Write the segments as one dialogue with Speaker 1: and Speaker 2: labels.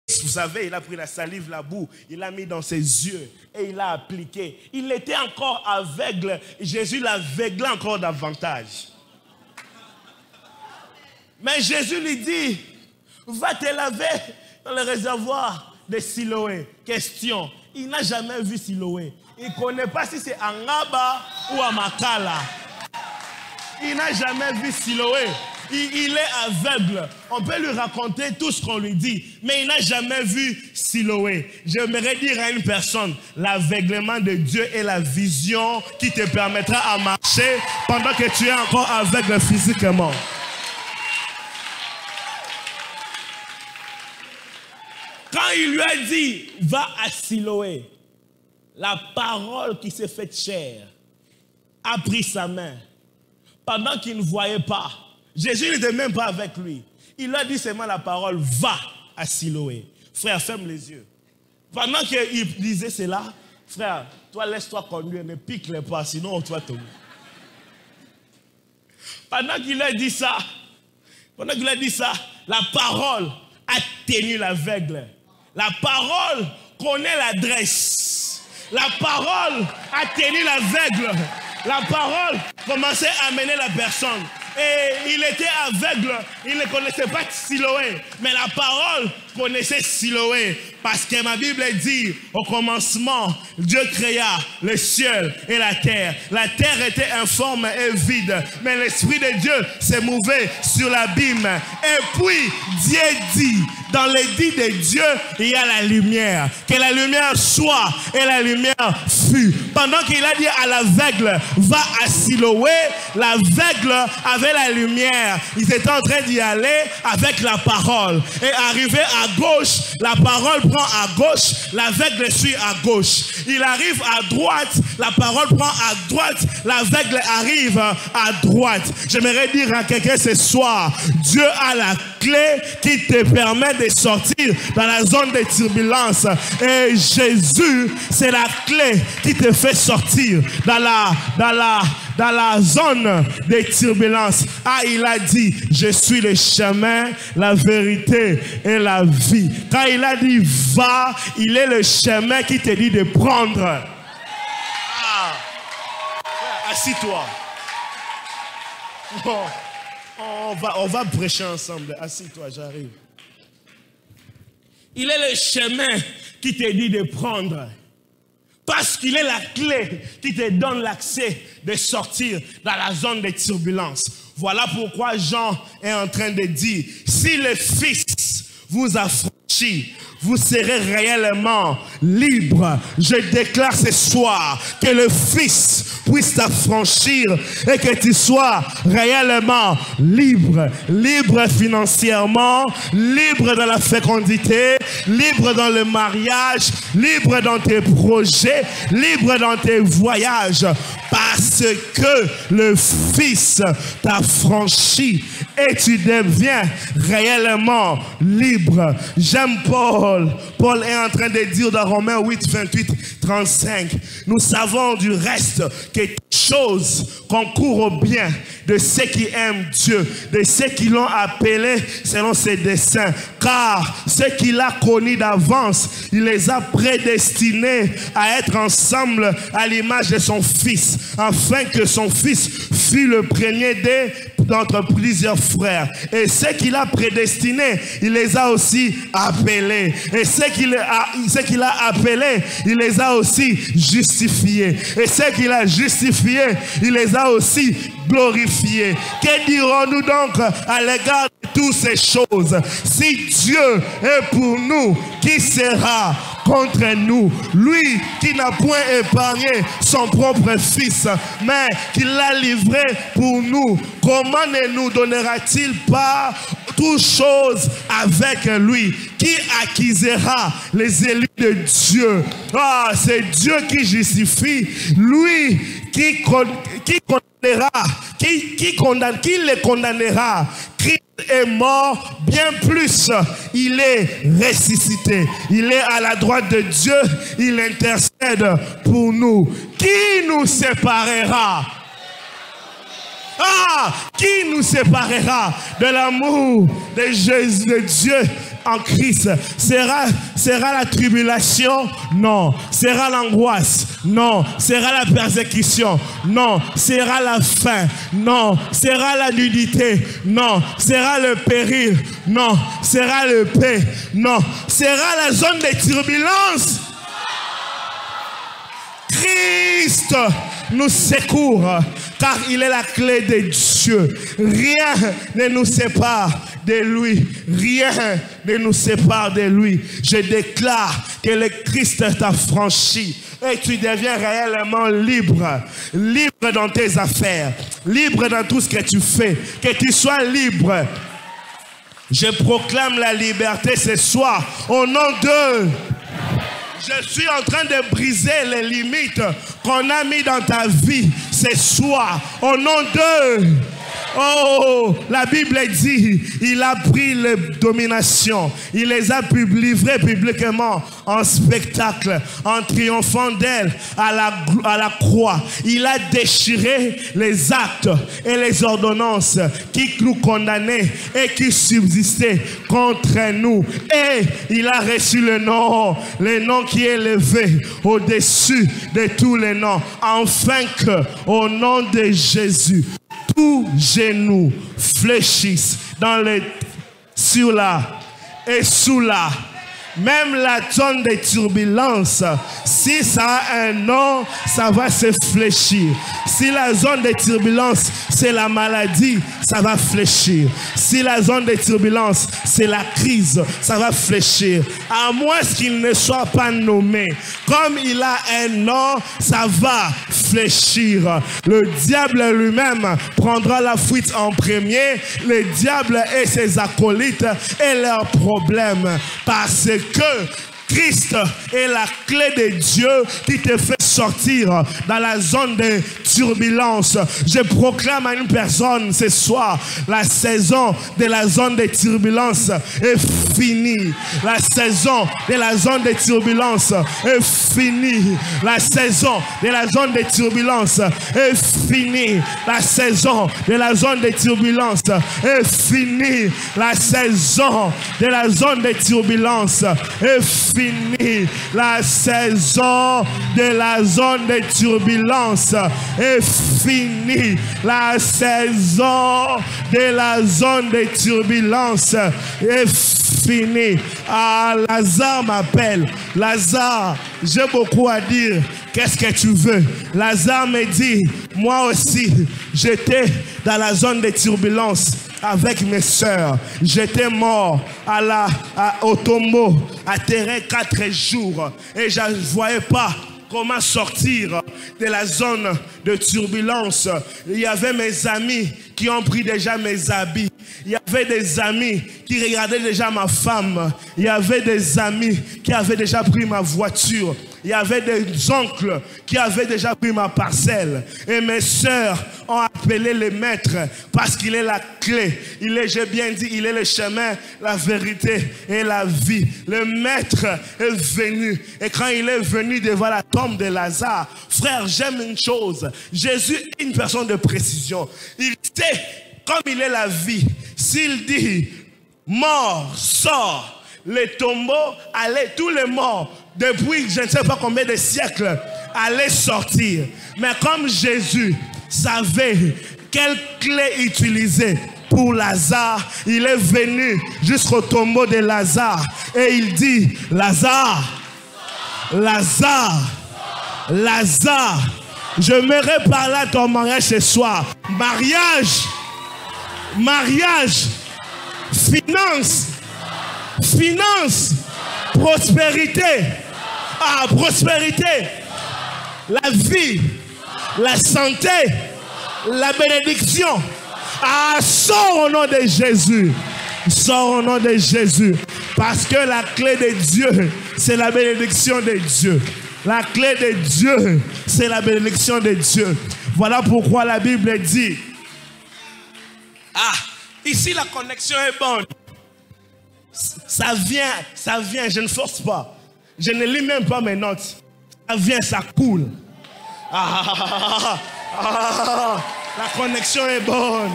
Speaker 1: vous savez, il a pris la salive, la boue, il l'a mis dans ses yeux et il l'a appliqué. Il était encore aveugle. Jésus l'aveuglait encore davantage. Mais Jésus lui dit, va te laver dans le réservoir de Siloé. Question, il n'a jamais vu Siloé. Il ne connaît pas si c'est à Ngaba ou à Makala. Il n'a jamais vu Siloé. Il est aveugle. On peut lui raconter tout ce qu'on lui dit, mais il n'a jamais vu Siloé. J'aimerais dire à une personne, l'aveuglement de Dieu est la vision qui te permettra à marcher pendant que tu es encore aveugle physiquement. Quand il lui a dit, va à Siloé, la parole qui s'est faite chair a pris sa main. Pendant qu'il ne voyait pas, Jésus n'était même pas avec lui. Il a dit seulement la parole, va à Siloé. Frère, ferme les yeux. Pendant qu'il disait cela, frère, toi laisse-toi conduire, ne pique-les pas, sinon tu vas tomber. Pendant qu'il a dit ça, la parole a tenu l'aveugle. La parole connaît l'adresse. La parole a tenu l'aveugle. La parole commençait à mener la personne. Et il était aveugle, il ne connaissait pas Siloé, mais la parole connaissait Siloé, parce que ma Bible dit, au commencement, Dieu créa le ciel et la terre. La terre était informe et vide, mais l'Esprit de Dieu s'est mouvé sur l'abîme. Et puis, Dieu dit, dans l'édit de Dieu, il y a la lumière. Que la lumière soit, et la lumière fut. Pendant qu'il a dit à l'aveugle, va à Siloé, l'aveugle avait la lumière. Ils étaient en train d'y aller avec la parole. Et arrivé à gauche, la parole prend à gauche, l'aveugle suit à gauche. Il arrive à droite, la parole prend à droite, l'aveugle arrive à droite. J'aimerais dire à quelqu'un ce soir, Dieu a la clé qui te permet de sortir dans la zone de turbulence. Et Jésus, c'est la clé qui te fait sortir dans la zone des turbulences. Ah, il a dit, je suis le chemin, la vérité et la vie. Quand il a dit, va, il est le chemin qui te dit de prendre. Ah. Assis-toi. On va prêcher ensemble. Assis-toi, j'arrive. Il est le chemin qui te dit de prendre. Parce qu'il est la clé qui te donne l'accès de sortir dans la zone de turbulence. Voilà pourquoi Jean est en train de dire, si le Fils vous affranchit, vous serez réellement libre. Je déclare ce soir que le Fils puisse t'affranchir et que tu sois réellement libre. Libre financièrement, libre dans la fécondité, libre dans le mariage, libre dans tes projets, libre dans tes voyages. Parce que le Fils t'affranchit et tu deviens réellement libre. J'aime Paul. Paul est en train de dire dans Romains 8, 28, 35. Nous savons du reste que toutes choses concourent au bien de ceux qui aiment Dieu, de ceux qui l'ont appelé selon ses desseins. Car ceux qu'il a connus d'avance, il les a prédestinés à être ensemble à l'image de son Fils, afin que son Fils fût le premier d'entre plusieurs frères. Et ceux qu'il a prédestinés, il les a aussi appelés. Et ceux qu'il a appelés, il les a aussi justifiés. Et ceux qu'il a justifiés, il les a aussi glorifiés. Que dirons-nous donc à l'égard de toutes ces choses? Si Dieu est pour nous, qui sera contre nous? Lui qui n'a point épargné son propre Fils, mais qui l'a livré pour nous, comment ne nous donnera-t-il pas toutes choses avec lui? Qui accusera les élus de Dieu? Ah, c'est Dieu qui justifie. Lui qui les condamnera. Christ est mort, bien plus, il est ressuscité. Il est à la droite de Dieu, il intercède pour nous. Qui nous séparera? Ah, qui nous séparera de l'amour de Jésus, de Dieu en Christ. Sera la tribulation? Non. Sera l'angoisse? Non. Sera la persécution? Non. Sera la faim? Non. Sera la nudité? Non. Sera le péril? Non. Sera le paix? Non. Sera la zone de turbulence? Christ nous secourt, car il est la clé de Dieu. Rien ne nous sépare de lui. Rien ne nous sépare de lui. Je déclare que le Christ t'a franchi et tu deviens réellement libre. Libre dans tes affaires. Libre dans tout ce que tu fais. Que tu sois libre. Je proclame la liberté ce soir au nom de... Je suis en train de briser les limites qu'on a mis dans ta vie ce soir. Au nom de... Oh, la Bible dit, il a pris les dominations. Il les a livrées publiquement en spectacle, en triomphant d'elle à la croix. Il a déchiré les actes et les ordonnances qui nous condamnaient et qui subsistaient contre nous. Et il a reçu le nom qui est élevé au-dessus de tous les noms. Afin que, au nom de Jésus, tous genoux fléchissent sur la et sous la. Même la zone de turbulence, si ça a un nom, ça va se fléchir. Si la zone de turbulence, c'est la maladie, ça va fléchir. Si la zone de turbulence, c'est la crise, ça va fléchir. À moins qu'il ne soit pas nommé. Comme il a un nom, ça va fléchir. Le diable lui-même prendra la fuite en premier. Le diable et ses acolytes et leurs problèmes. Parce que Christ est la clé de Dieu qui te fait sortir dans la zone de turbulence. Je proclame à une personne ce soir, la saison de la zone de turbulence est finie. La saison de la zone de turbulence est finie. La saison de la zone de turbulence est finie. La saison de la zone de turbulence est finie. La saison de la zone de turbulence est finie. La saison de la zone de turbulence est finie. La saison de la zone de turbulence est finie. Ah, Lazare m'appelle. Lazare, j'ai beaucoup à dire. Qu'est-ce que tu veux? Lazare me dit, moi aussi, j'étais dans la zone de turbulence avec mes sœurs. J'étais mort au tombeau, à terre 4 jours. Et je ne voyais pas comment sortir de la zone de turbulence. Il y avait mes amis qui ont pris déjà mes habits. Il y avait des amis qui regardaient déjà ma femme. Il y avait des amis qui avaient déjà pris ma voiture. Il y avait des oncles qui avaient déjà pris ma parcelle. Et mes sœurs ont appelé le maître parce qu'il est la clé. J'ai bien dit, il est le chemin, la vérité et la vie. Le maître est venu. Et quand il est venu devant la tombe de Lazare, frère, j'aime une chose. Jésus est une personne de précision. Il sait, comme il est la vie, s'il dit, mort, sort, les tombeaux, allez, tous les morts, depuis je ne sais pas combien de siècles, allaient sortir. Mais comme Jésus savait quelle clé utiliser pour Lazare, il est venu jusqu'au tombeau de Lazare et il dit, Lazare, Lazare, Lazare, je me parler à ton mariage ce soir. Mariage, mariage, finance, finance, prospérité. Ah, prospérité, la vie, la santé, la bénédiction. Ah, sors au nom de Jésus. Sors au nom de Jésus. Parce que la clé de Dieu, c'est la bénédiction de Dieu. La clé de Dieu, c'est la bénédiction de Dieu. Voilà pourquoi la Bible dit, ah, ici la connexion est bonne. Ça vient, je ne force pas. Je ne lis même pas mes notes. Ça vient, ça coule. La connexion est bonne.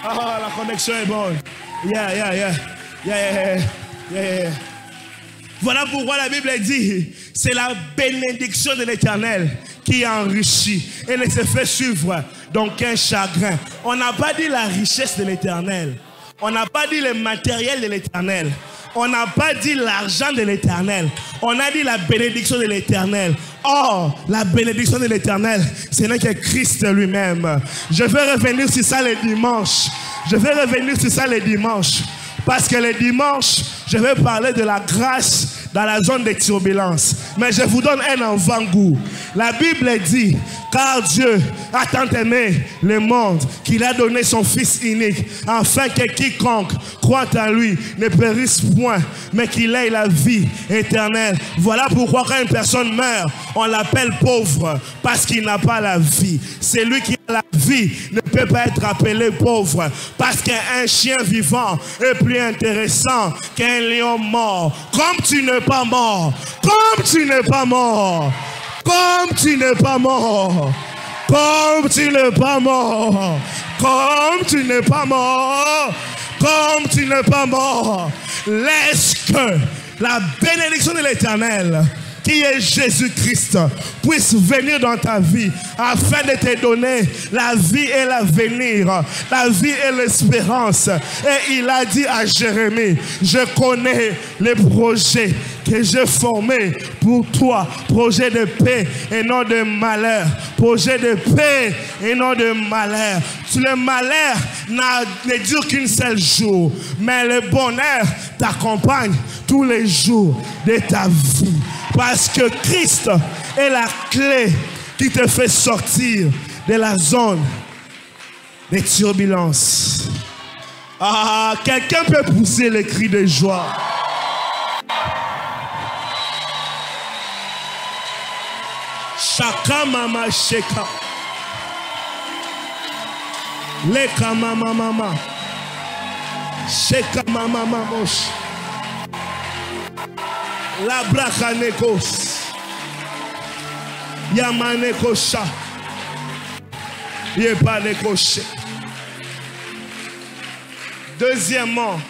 Speaker 1: La connexion est bonne. Yeah. Yeah. Voilà pourquoi la Bible dit, c'est la bénédiction de l'Éternel qui enrichit et ne se fait suivre d'aucun chagrin. On n'a pas dit la richesse de l'Éternel. On n'a pas dit le matériel de l'Éternel. On n'a pas dit l'argent de l'Éternel. On a dit la bénédiction de l'Éternel. Or, la bénédiction de l'Éternel, ce n'est que Christ lui-même. Je vais revenir sur ça le dimanche. Parce que le dimanche, je vais parler de la grâce dans la zone de turbulence. Mais je vous donne un avant-goût. La Bible dit, car Dieu a tant aimé le monde qu'il a donné son Fils unique, afin que quiconque croit en lui ne périsse point, mais qu'il ait la vie éternelle. Voilà pourquoi quand une personne meurt, on l'appelle pauvre, parce qu'il n'a pas la vie. Celui qui a la vie ne peut pas être appelé pauvre, parce qu'un chien vivant est plus intéressant qu'un lion mort. Comme tu n'es pas mort, comme tu n'es pas mort, comme tu n'es pas mort, comme tu n'es pas mort, comme tu n'es pas mort, comme tu n'es pas mort, laisse que la bénédiction de l'Éternel, qui est Jésus-Christ, puisse venir dans ta vie afin de te donner la vie et l'avenir, la vie et l'espérance. Et il a dit à Jérémie, je connais les projets que j'ai formés pour toi, projet de paix et non de malheur, projet de paix et non de malheur. Le malheur ne dure qu'un seul jour, mais le bonheur t'accompagne tous les jours de ta vie. Parce que Christ est la clé qui te fait sortir de la zone des turbulences. Ah, quelqu'un peut pousser les cris de joie. Shaka mama sheka. Leka mama mama. Sheka mama mamosh. La brakanekos. Yamanekosha. Yepanekoshe. Deuxièmement,